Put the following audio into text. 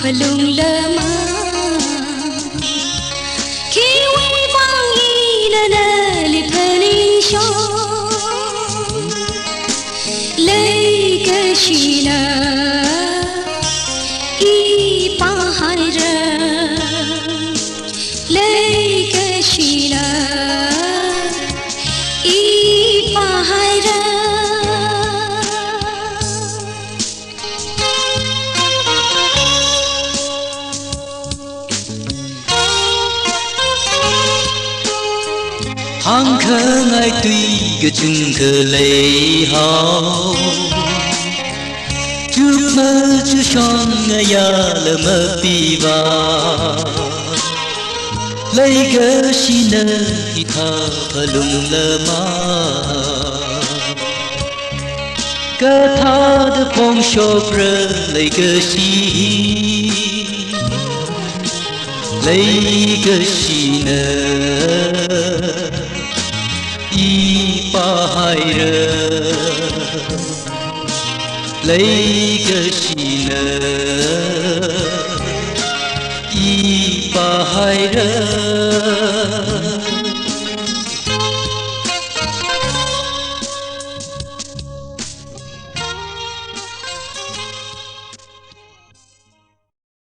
Lung lama khi quay vang na na li phani sho lấy cái gì na y pa hai ra lấy cái gì na y pa hai ra hang khơ ngay tuy cái chừng khờ lấy hao trước mơ chưa son ngay ya là mơ pi va lấy cái xin nơ thì tha lung lơ ma cái tha được phong shop rơ lấy cái xin lấy cái xin nơ y pa hai ra lấy cái gì nè y pa hai ra